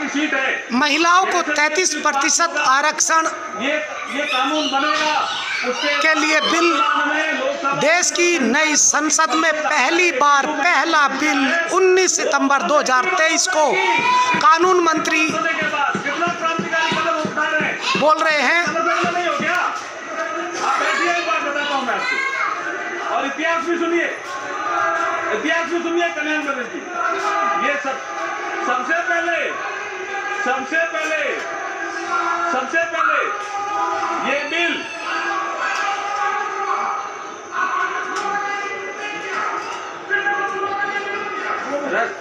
की सीट है। महिलाओं को 33% आरक्षण ये कानून बनेगा के लिए बिल, देश की नई संसद में पहली बार पहला बिल 19 सितंबर 2023 को कानून मंत्री कितना क्रांतिकारी कदम उठा रहे हैं, बोल रहे हैं। नहीं हो गया? आप बैठिए, एक बात बताता हूँ मैं आपको, और इतिहास भी सुनिए कल्याण प्रदेश की। ये सबसे पहले ये बिल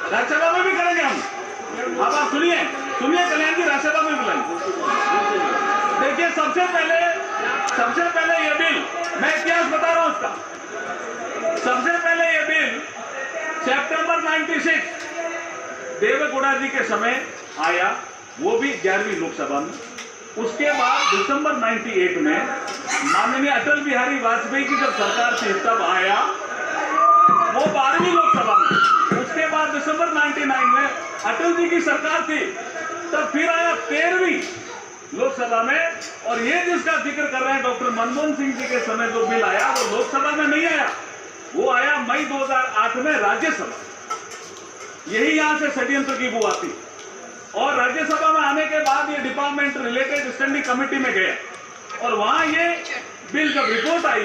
राज्यसभा में भी करेंगे हम। अब आप सुनिए कल्याण जी, राज्यसभा में बुलाएंगे। देखिए, सबसे पहले ये बिल, मैं इतिहास बता रहा हूं उसका। सबसे पहले ये बिल सितंबर 96 देवेगौड़ा जी के समय आया, वो भी 11वीं लोकसभा में। उसके बाद दिसंबर 98 में माननीय अटल बिहारी वाजपेयी की जब सरकार थी तब आया, वो 12वीं लोकसभा में। उसके बाद दिसंबर 99 में अटल जी की सरकार थी, तब फिर आया 13वीं लोकसभा में। और ये जिसका जिक्र कर रहे हैं डॉक्टर मनमोहन सिंह जी के समय जो बिल आया, वो लोकसभा में नहीं आया, वो आया मई 2008 में राज्यसभा। यही यहां से षड्यंत्र की बुआ थी। और राज्यसभा में आने के बाद ये डिपार्टमेंट रिलेटेड स्टैंडिंग कमेटी में गया, और वहां ये बिल जब रिपोर्ट आई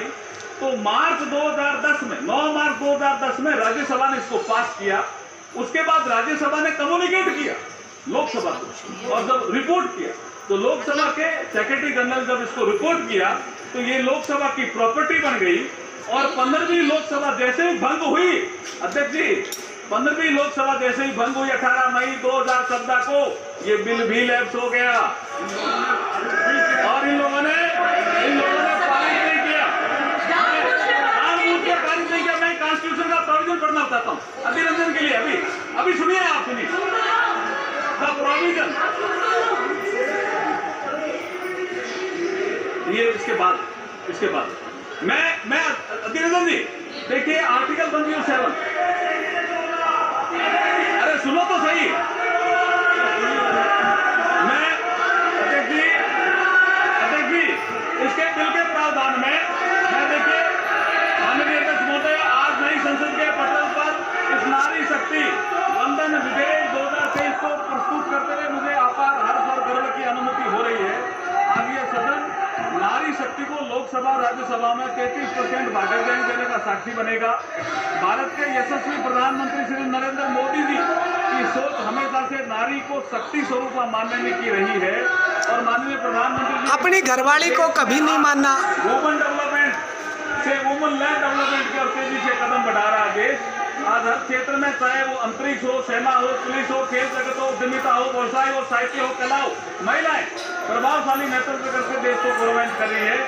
तो मार्च 2010 में 9 मार्च 2010 में राज्यसभा ने इसको पास किया। उसके बाद राज्यसभा ने कम्युनिकेट किया लोकसभा को, और जब रिपोर्ट किया तो लोकसभा के सेक्रेटरी जनरल जब इसको रिपोर्ट किया तो ये लोकसभा की प्रॉपर्टी बन गई। और 15वीं लोकसभा जैसे ही भंग हुई, अध्यक्ष जी, 15वीं लोकसभा जैसे ही भंग हुई 18 मई 2014 को, ये बिल भी लैप्स हो गया और इन लोगों ने पारित नहीं किया, पारित नहीं किया। मैं कॉन्स्टिट्यूशन का प्रोविजन पढ़ना चाहता हूँ अभिनंदन के लिए। अभी सुनिए, आप सुनिए द प्रोविजन। ये इसके बाद मैं अतिरंजन जी, देखिए आर्टिकल 107। अरे सुनो तो सही। मैं अध्यक्ष जी इसके बिल के प्रावधान में मैं देखिए माननीय अध्यक्ष महोदय, आज नई संसद के पटल पर इस नारी शक्ति वंदन विधेयक 2023 को प्रस्तुत करते हुए मुझे अपार हर्ष और गर्व की अनुभूति हो रही है। आज ये सदन नारी शक्ति को लोकसभा राज्यसभा में 33% भागीदारी देने का साक्षी बनेगा। भारत के यशस्वी प्रधानमंत्री श्री नरेंद्र मोदी जी की सोच हमेशा से नारी को शक्ति स्वरूप मानने की रही है, और माननीय प्रधानमंत्री जी अपनी घरवाली को कभी नहीं मानना। वुमन डेवलपमेंट से वुमन लैंड डेवलपमेंट की ओर तेजी से कदम बढ़ा रहा है देश। आज हर क्षेत्र में, चाहे वो अंतरिक्ष हो, सेना हो, पुलिस हो, खेल जगत हो, उद्यमिता हो, व्यवसाय हो, साहित्य हो, कला हो, महिलाएं प्रभावशाली नेतृत्व करके देश को गौरवान्वित कर रही है।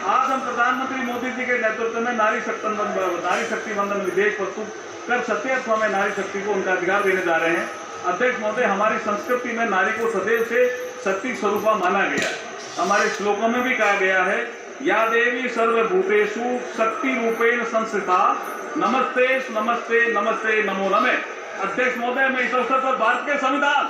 आज हम प्रधानमंत्री मोदी जी के नेतृत्व में नारी शक्ति वंदन विधेयक प्रस्तुत कर 70वें नारी शक्ति को उनका अधिकार देने जा रहे हैं। अध्यक्ष महोदय, हमारी संस्कृति में नारी को सदैव से शक्ति स्वरूपा माना गया है। हमारे श्लोकों में भी कहा गया है, या देवी सर्वभूतेषु शक्ति रूपेण संस्थिता, नमस्ते नमस्ते नमस्ते नमो नमे। अध्यक्ष महोदय, मैं इस अवसर पर भारत के संविधान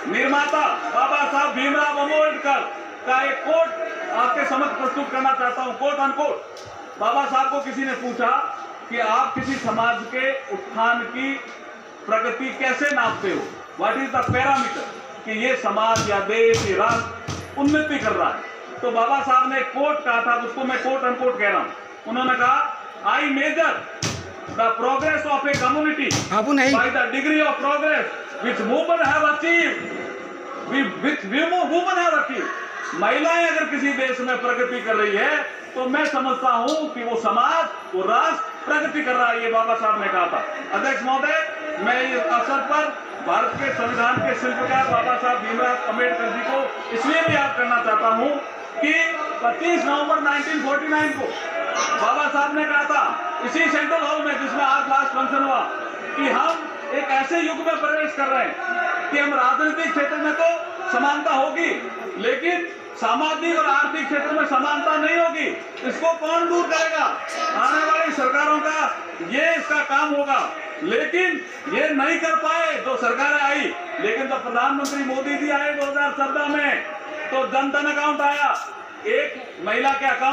निर्माता बाबा साहब भीमराव अम्बेडकर का एक कोट आपके समक्ष प्रस्तुत करना चाहता हूं। Quote unquote. बाबा साहब को किसी ने पूछा कि आप किसी समाज के उत्थान की प्रगति कैसे नापते हो, व्हाट इज द पैरामीटर, कि ये समाज या देश या राष्ट्र उन्नति कर रहा है। तो बाबा साहब ने एक कोट कहा था, उसको मैं कोट अनकोट कह रहा हूं। उन्होंने कहा, I measure the progress of a community by the degree of progress which women have achieved, which women have achieved। महिलाएं अगर किसी देश में प्रगति कर रही है तो मैं समझता हूं कि वो समाज, वो राष्ट्र प्रगति कर रहा है। ये बाबा साहब ने कहा था। अध्यक्ष महोदय, मैं इस अवसर पर भारत के संविधान के शिल्पकार बाबा साहब भीमराव अम्बेडकर जी को इसलिए भी याद करना चाहता हूं कि 25 नवंबर 1949 को बाबा साहब ने कहा था इसी सेंट्रल हॉल में, जिसमें आज लास्ट फंक्शन हुआ, कि हम एक ऐसे युग में प्रवेश कर रहे हैं कि हम राजनीतिक क्षेत्र में तो समानता होगी, लेकिन सामाजिक और आर्थिक क्षेत्र में समानता नहीं होगी। इसको कौन दूर करेगा? आने वाली सरकारों का ये इसका काम होगा। लेकिन ये नहीं कर पाए जो सरकारें आई, लेकिन जब प्रधानमंत्री मोदी जी आए 2014 में तो जन धन अकाउंट आया, एक महिला के अकाउंट